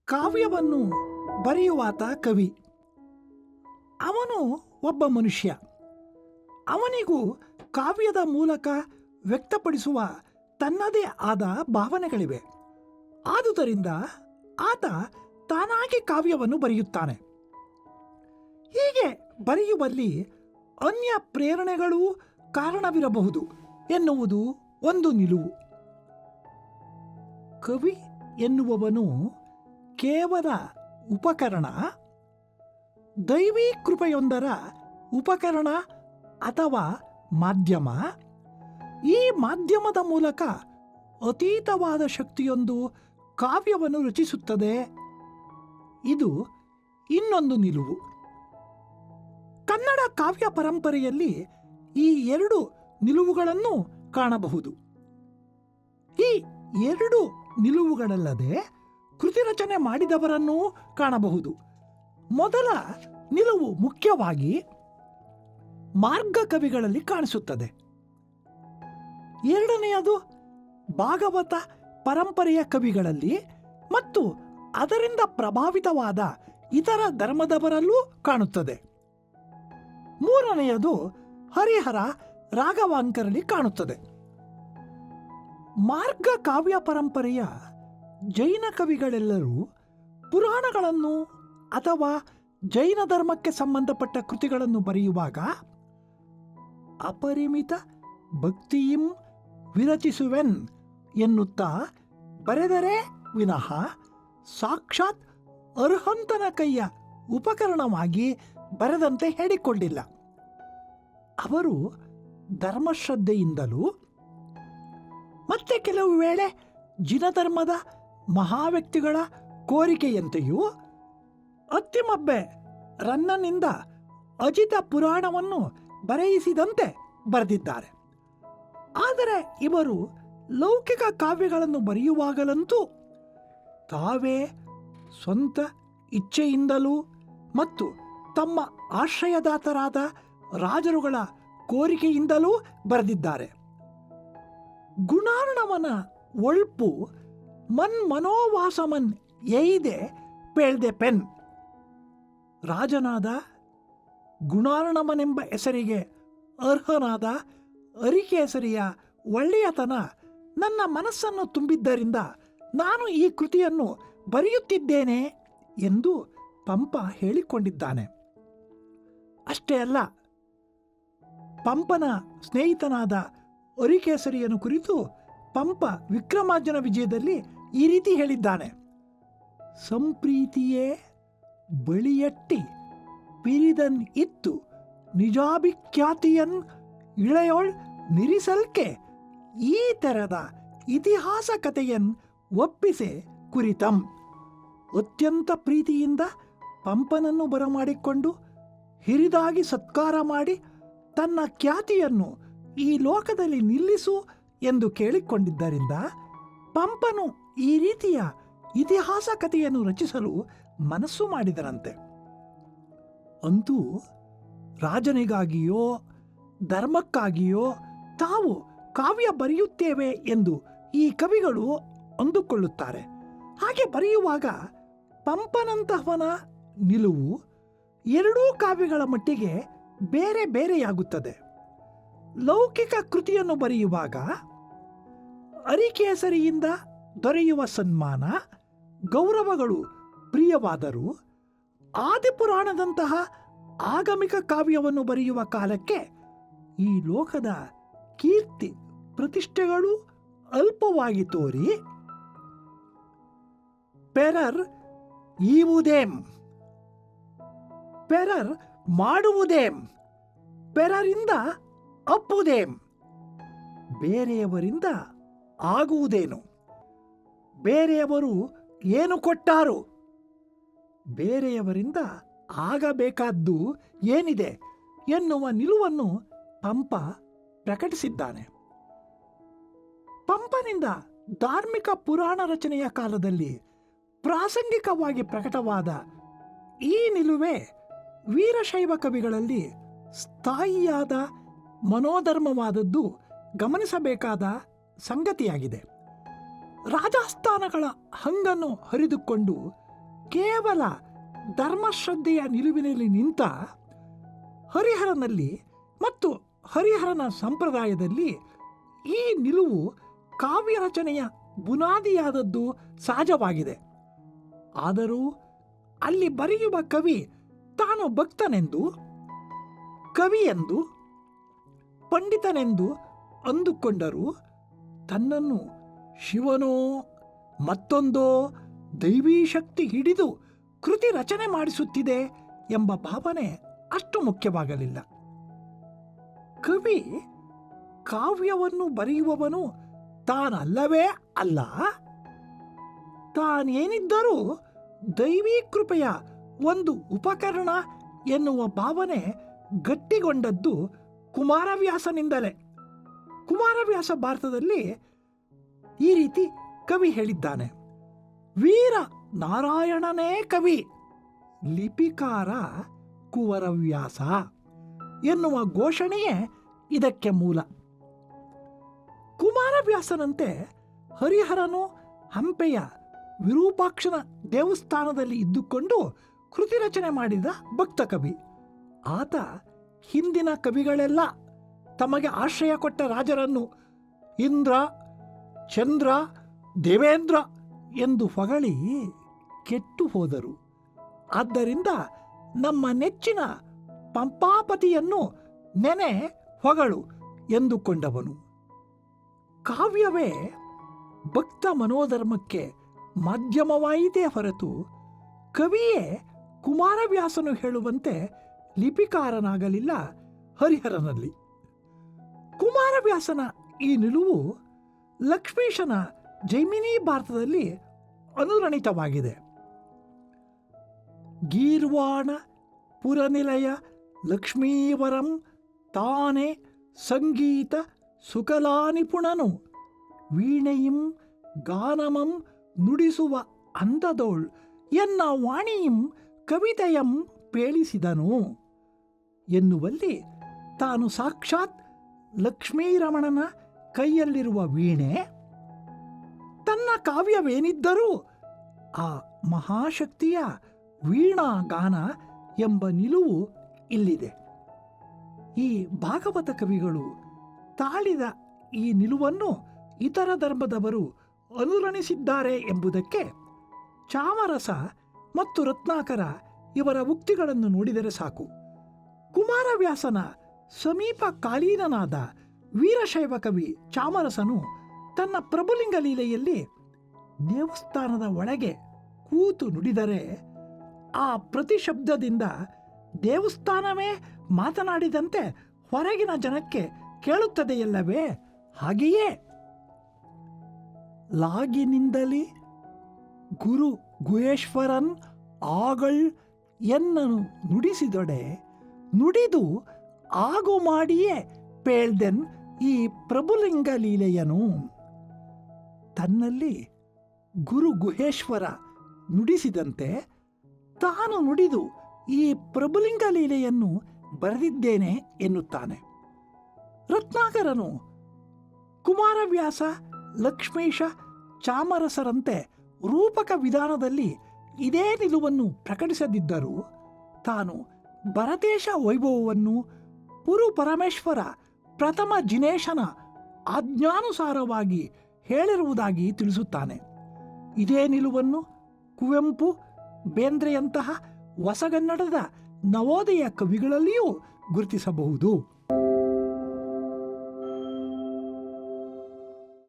ಕಾವ್ಯವನ್ನು ಬರೆಯುವಾತ ಕವಿ. ಅವನು ಒಬ್ಬ ಮನುಷ್ಯ. ಅವನಿಗೂ ಕಾವ್ಯದ ಮೂಲಕ ವ್ಯಕ್ತಪಡಿಸುವ ತನ್ನದೇ ಆದ ಭಾವನೆಗಳಿವೆ. ಆದುದರಿಂದ ಆತ ತಾನಾಗಿ ಕಾವ್ಯವನ್ನು ಬರೆಯುತ್ತಾನೆ. ಹೀಗೆ ಬರೆಯುವಲ್ಲಿ ಅನ್ಯ ಪ್ರೇರಣೆಗಳೂ ಕಾರಣವಿರಬಹುದು ಎನ್ನುವುದು ಒಂದು ನಿಲುವು. ಕವಿ ಎನ್ನುವವನು ಕೇವಲ ಉಪಕರಣ, ದೈವೀ ಕೃಪೆಯೊಂದರ ಉಪಕರಣ ಅಥವಾ ಮಾಧ್ಯಮ. ಈ ಮಾಧ್ಯಮದ ಮೂಲಕ ಅತೀತವಾದ ಶಕ್ತಿಯೊಂದು ಕಾವ್ಯವನ್ನು ರಚಿಸುತ್ತದೆ. ಇದು ಇನ್ನೊಂದು ನಿಲುವು. ಕನ್ನಡ ಕಾವ್ಯ ಪರಂಪರೆಯಲ್ಲಿ ಈ ಎರಡು ನಿಲುವುಗಳನ್ನು ಕಾಣಬಹುದು. ಈ ಎರಡು ನಿಲುವುಗಳಲ್ಲದೆ ಕೃತಿ ರಚನೆ ಮಾಡಿದವರನ್ನೂ ಕಾಣಬಹುದು. ಮೊದಲ ನಿಲುವು ಮುಖ್ಯವಾಗಿ ಮಾರ್ಗ ಕವಿಗಳಲ್ಲಿ ಕಾಣಿಸುತ್ತದೆ. ಎರಡನೆಯದು ಭಾಗವತ ಪರಂಪರೆಯ ಕವಿಗಳಲ್ಲಿ ಮತ್ತು ಅದರಿಂದ ಪ್ರಭಾವಿತವಾದ ಇತರ ಧರ್ಮದವರಲ್ಲೂ ಕಾಣುತ್ತದೆ. ಮೂರನೆಯದು ಹರಿಹರ ರಾಘವಾಂಕರಲ್ಲಿ ಕಾಣುತ್ತದೆ. ಮಾರ್ಗ ಕಾವ್ಯ ಪರಂಪರೆಯ ಜೈನ ಕವಿಗಳೆಲ್ಲರೂ ಪುರಾಣಗಳನ್ನು ಅಥವಾ ಜೈನ ಧರ್ಮಕ್ಕೆ ಸಂಬಂಧಪಟ್ಟ ಕೃತಿಗಳನ್ನು ಬರೆಯುವಾಗ ಅಪರಿಮಿತ ಭಕ್ತಿಯಿಂ ವಿರಚಿಸುವೆನ್ ಎನ್ನುತ್ತಾ ಬರೆದರೆ ವಿನಃ ಸಾಕ್ಷಾತ್ ಅರ್ಹಂತನ ಕೈಯ ಉಪಕರಣವಾಗಿ ಬರೆದಂತೆ ಹೇಳಿಕೊಂಡಿಲ್ಲ. ಅವರು ಧರ್ಮಶ್ರದ್ಧೆಯಿಂದಲೂ ಮತ್ತೆ ಕೆಲವು ವೇಳೆ ಜಿನಧರ್ಮದ ಮಹಾವ್ಯಕ್ತಿಗಳ ಕೋರಿಕೆಯಂತೆಯೂ ಅತ್ತಿಮಬ್ಬೆ ರನ್ನನಿಂದ ಅಜಿತ ಪುರಾಣವನ್ನು ಬರೆಯಿಸಿದಂತೆ ಬರೆದಿದ್ದಾರೆ. ಆದರೆ ಇವರು ಲೌಕಿಕ ಕಾವ್ಯಗಳನ್ನು ಬರೆಯುವಾಗಲಂತೂ ತಾವೇ ಸ್ವಂತ ಇಚ್ಛೆಯಿಂದಲೂ ಮತ್ತು ತಮ್ಮ ಆಶ್ರಯದಾತರಾದ ರಾಜರುಗಳ ಕೋರಿಕೆಯಿಂದಲೂ ಬರೆದಿದ್ದಾರೆ. ಗುಣಾರ್ಣವನ ಒಳ್ಪು ಮನೋವಾಸಮನ್ ಎಯ್ದೆ ಪೇಳ್ದೆ ಪೆನ್. ರಾಜನಾದ ಗುಣಾರ್ಣವನೆಂಬ ಹೆಸರಿಗೆ ಅರ್ಹನಾದ ಅರಿಕೇಸರಿಯ ಒಳ್ಳೆಯತನ ನನ್ನ ಮನಸ್ಸನ್ನು ತುಂಬಿದ್ದರಿಂದ ನಾನು ಈ ಕೃತಿಯನ್ನು ಬರೆಯುತ್ತಿದ್ದೇನೆ ಎಂದು ಪಂಪ ಹೇಳಿಕೊಂಡಿದ್ದಾನೆ. ಅಷ್ಟೇ ಅಲ್ಲ, ಪಂಪನ ಸ್ನೇಹಿತನಾದ ಅರಿಕೇಸರಿಯನ್ನು ಕುರಿತು ಪಂಪ ವಿಕ್ರಮಾರ್ಜುನ ವಿಜಯದಲ್ಲಿ ಈ ರೀತಿ ಹೇಳಿದ್ದಾನೆ: ಸಂಪ್ರೀತಿಯೇ ಬಳಿಯಟ್ಟಿ ಪಿರಿದನ್ ಇತ್ತು ನಿಜಾಭಿಖ್ಯಾತಿಯನ್ ಇಳೆಯೋಳ್ ನಿರಿಸಲ್ಕೆ ಈ ತೆರದ ಇತಿಹಾಸ ಕಥೆಯನ್ ಒಪ್ಪಿಸೆ ಕುರಿತಂ. ಅತ್ಯಂತ ಪ್ರೀತಿಯಿಂದ ಪಂಪನನ್ನು ಬರಮಾಡಿಕೊಂಡು ಹಿರಿದಾಗಿ ಸತ್ಕಾರ ಮಾಡಿ ತನ್ನ ಖ್ಯಾತಿಯನ್ನು ಈ ಲೋಕದಲ್ಲಿ ನಿಲ್ಲಿಸು ಎಂದು ಕೇಳಿಕೊಂಡಿದ್ದರಿಂದ ಪಂಪನು ಈ ರೀತಿಯ ಇತಿಹಾಸ ಕಥೆಯನ್ನು ರಚಿಸಲು ಮನಸ್ಸು ಮಾಡಿದರಂತೆ. ಅಂತೂ ರಾಜನಿಗಾಗಿಯೋ ಧರ್ಮಕ್ಕಾಗಿಯೋ ತಾವು ಕಾವ್ಯ ಬರೆಯುತ್ತೇವೆ ಎಂದು ಈ ಕವಿಗಳು ಅಂದುಕೊಳ್ಳುತ್ತಾರೆ. ಹಾಗೆ ಬರೆಯುವಾಗ ಪಂಪನಂತಹವನ ನಿಲುವು ಎರಡೂ ಕಾವ್ಯಗಳ ಮಟ್ಟಿಗೆ ಬೇರೆ ಬೇರೆಯಾಗುತ್ತದೆ. ಲೌಕಿಕ ಕೃತಿಯನ್ನು ಬರೆಯುವಾಗ ಅರಿಕೇಸರಿಯಿಂದ ದೊರೆಯುವ ಸನ್ಮಾನ ಗೌರವಗಳು ಪ್ರಿಯವಾದರೂ ಆದಿಪುರಾಣದಂತಹ ಆಗಮಿಕ ಕಾವ್ಯವನ್ನು ಬರೆಯುವ ಕಾಲಕ್ಕೆ ಈ ಲೋಕದ ಕೀರ್ತಿ ಪ್ರತಿಷ್ಠೆಗಳು ಅಲ್ಪವಾಗಿ ತೋರಿ ಪೆರರ್ ಈವುದೇಂ, ಪೆರರ್ ಮಾಡುವುದೇಂ, ಪೆರರಿಂದ ಅಪ್ಪುದೇಂ, ಬೇರೆಯವರಿಂದ ಆಗುವುದೇನು, ಬೇರೆಯವರು ಏನು ಕೊಟ್ಟಾರು, ಬೇರೆಯವರಿಂದ ಆಗಬೇಕಾದ್ದು ಏನಿದೆ ಎನ್ನುವ ನಿಲುವನ್ನು ಪಂಪ ಪ್ರಕಟಿಸಿದ್ದಾನೆ. ಪಂಪನಿಂದ ಧಾರ್ಮಿಕ ಪುರಾಣ ರಚನೆಯ ಕಾಲದಲ್ಲಿ ಪ್ರಾಸಂಗಿಕವಾಗಿ ಪ್ರಕಟವಾದ ಈ ನಿಲುವೇ ವೀರಶೈವ ಕವಿಗಳಲ್ಲಿ ಸ್ಥಾಯಿಯಾದ ಮನೋಧರ್ಮವಾದದ್ದು ಗಮನಿಸಬೇಕಾದ ಸಂಗತಿಯಾಗಿದೆ. ರಾಜಸ್ಥಾನಗಳ ಹಂಗನ್ನು ಹರಿದುಕೊಂಡು ಕೇವಲ ಧರ್ಮಶ್ರದ್ಧೆಯ ನಿಲುವಿನಲ್ಲಿ ನಿಂತ ಹರಿಹರನಲ್ಲಿ ಮತ್ತು ಹರಿಹರನ ಸಂಪ್ರದಾಯದಲ್ಲಿ ಈ ನಿಲುವು ಕಾವ್ಯ ರಚನೆಯ ಬುನಾದಿಯಾದದ್ದು ಸಹಜವಾಗಿದೆ. ಆದರೂ ಅಲ್ಲಿ ಬರೆಯುವ ಕವಿ ತಾನು ಭಕ್ತನೆಂದು, ಕವಿಯೆಂದು, ಪಂಡಿತನೆಂದು ಅಂದುಕೊಂಡರೂ ತನ್ನನ್ನು ಶಿವನೋ ಮತ್ತೊಂದೋ ದೈವೀ ಶಕ್ತಿ ಹಿಡಿದು ಕೃತಿ ರಚನೆ ಮಾಡಿಸುತ್ತಿದೆ ಎಂಬ ಭಾವನೆ ಅಷ್ಟು ಮುಖ್ಯವಾಗಲಿಲ್ಲ. ಕವಿ ಕಾವ್ಯವನ್ನು ಬರೆಯುವವನು ತಾನಲ್ಲವೇ ಅಲ್ಲ, ತಾನೇನಿದ್ದರೂ ದೈವೀ ಕೃಪೆಯ ಒಂದು ಉಪಕರಣ ಎನ್ನುವ ಭಾವನೆ ಗಟ್ಟಿಗೊಂಡದ್ದು ಕುಮಾರವ್ಯಾಸನಿಂದಲೇ. ಕುಮಾರವ್ಯಾಸ ಭಾರತದಲ್ಲಿ ಈ ರೀತಿ ಕವಿ ಹೇಳಿದ್ದಾನೆ: ವೀರ ನಾರಾಯಣನೇ ಕವಿ, ಲಿಪಿಕಾರ ಕುವರವ್ಯಾಸ ಎನ್ನುವ ಘೋಷಣೆಯೇ ಇದಕ್ಕೆ ಮೂಲ. ಕುಮಾರವ್ಯಾಸನಂತೆ ಹರಿಹರನು ಹಂಪೆಯ ವಿರೂಪಾಕ್ಷನ ದೇವಸ್ಥಾನದಲ್ಲಿ ಇದ್ದುಕೊಂಡು ಕೃತಿ ರಚನೆ ಮಾಡಿದ ಭಕ್ತ ಕವಿ. ಆತ ಹಿಂದಿನ ಕವಿಗಳೆಲ್ಲ ತಮಗೆ ಆಶ್ರಯ ಕೊಟ್ಟ ರಾಜರನ್ನು ಇಂದ್ರ, ಚಂದ್ರ, ದೇವೇಂದ್ರ ಎಂದು ಹೊಗಳಿ ಕೆಟ್ಟು ಹೋದರು. ಆದ್ದರಿಂದ ನಮ್ಮ ನೆಚ್ಚಿನ ಪಂಪಾಪತಿಯನ್ನು ನೆನೆ ಹೊಗಳು ಎಂದುಕೊಂಡವನು. ಕಾವ್ಯವೇ ಭಕ್ತ ಮನೋಧರ್ಮಕ್ಕೆ ಮಾಧ್ಯಮವಾಯಿತೇ ಹೊರತು ಕವಿಯೇ ಕುಮಾರವ್ಯಾಸನು ಹೇಳುವಂತೆ ಲಿಪಿಕಾರನಾಗಲಿಲ್ಲ ಹರಿಹರನಲ್ಲಿ. ಕುಮಾರವ್ಯಾಸನ ಈ ನಿಲುವು ಲಕ್ಷ್ಮೀಶನ ಜೈಮಿನಿ ಭಾರತದಲ್ಲಿ ಅನುರಣಿತವಾಗಿದೆ. ಗೀರ್ವಾಣ ಪುರನಿಲಯ ಲಕ್ಷ್ಮೀವರಂ ತಾನೇ ಸಂಗೀತ ಸುಕಲಾನಿಪುಣನು ವೀಣೆಯಿಂ ಗಾನಮಂ ನುಡಿಸುವ ಅಂದದೋಳ್ ಎನ್ನ ವಾಣಿಯಂ ಕವಿತೆಯಂ ಪೇಳಿಸಿದನು ಎನ್ನುವಲ್ಲಿ ತಾನು ಸಾಕ್ಷಾತ್ ಲಕ್ಷ್ಮೀರಮಣನ ಕೈಯಲ್ಲಿರುವ ವೀಣೆ, ತನ್ನ ಕಾವ್ಯವೇನಿದ್ದರೂ ಆ ಮಹಾಶಕ್ತಿಯ ವೀಣಾಗಾನ ಎಂಬ ನಿಲುವು ಇಲ್ಲಿದೆ. ಈ ಭಾಗವತ ಕವಿಗಳು ತಾಳಿದ ಈ ನಿಲುವನ್ನು ಇತರ ಧರ್ಮದವರು ಅನುರಣಿಸಿದ್ದಾರೆ ಎಂಬುದಕ್ಕೆ ಚಾಮರಸ ಮತ್ತು ರತ್ನಾಕರ ಇವರ ಉಕ್ತಿಗಳನ್ನು ನೋಡಿದರೆ ಸಾಕು. ಕುಮಾರವ್ಯಾಸನ ಸಮೀಪ ಕಾಲೀನನಾದ ವೀರಶೈವ ಕವಿ ಚಾಮರಸನು ತನ್ನ ಪ್ರಭುಲಿಂಗ ಲೀಲೆಯಲ್ಲಿ ದೇವಸ್ಥಾನದ ಒಳಗೆ ಕೂತು ನುಡಿದರೆ ಆ ಪ್ರತಿಶಬ್ದದಿಂದ ದೇವಸ್ಥಾನವೇ ಮಾತನಾಡಿದಂತೆ ಹೊರಗಿನ ಜನಕ್ಕೆ ಕೇಳುತ್ತದೆಯಲ್ಲವೇ? ಹಾಗೆಯೇ ಲಾಗಿನಿಂದಲಿ ಗುರು ಗುಹೇಶ್ವರನ್ ಆಗಳ್ ಎನ್ನನು ನುಡಿಸಿದೊಡೆ ನುಡಿದು ಆಗು ಮಾಡಿಯೇ ಪೇಳ್ದೆನ್ ಈ ಪ್ರಭುಲಿಂಗ ಲೀಲೆಯನು. ತನ್ನಲ್ಲಿ ಗುರು ಗುಹೇಶ್ವರ ನುಡಿಸಿದಂತೆ ತಾನು ನುಡಿದು ಈ ಪ್ರಭುಲಿಂಗ ಲೀಲೆಯನ್ನು ಬರೆದಿದ್ದೇನೆ ಎನ್ನುತ್ತಾನೆ. ರತ್ನಾಕರನು ಕುಮಾರವ್ಯಾಸ, ಲಕ್ಷ್ಮೀಶ, ಚಾಮರಸರಂತೆ ರೂಪಕ ವಿಧಾನದಲ್ಲಿ ಇದೇ ನಿಲುವನ್ನು ಪ್ರಕಟಿಸದಿದ್ದರೂ ತಾನು ಭರತೇಶ ವೈಭವವನ್ನು ಪುರು ಪರಮೇಶ್ವರ ಪ್ರಥಮ ಜಿನೇಶನ ಆಜ್ಞಾನುಸಾರವಾಗಿ ಹೇಳಿರುವುದಾಗಿ ತಿಳಿಸುತ್ತಾನೆ. ಇದೇ ನಿಲುವನ್ನು ಕುವೆಂಪು, ಬೇಂದ್ರೆಯಂತಹ ಹೊಸಗನ್ನಡದ ನವೋದಯ ಕವಿಗಳಲ್ಲಿಯೂ ಗುರುತಿಸಬಹುದು.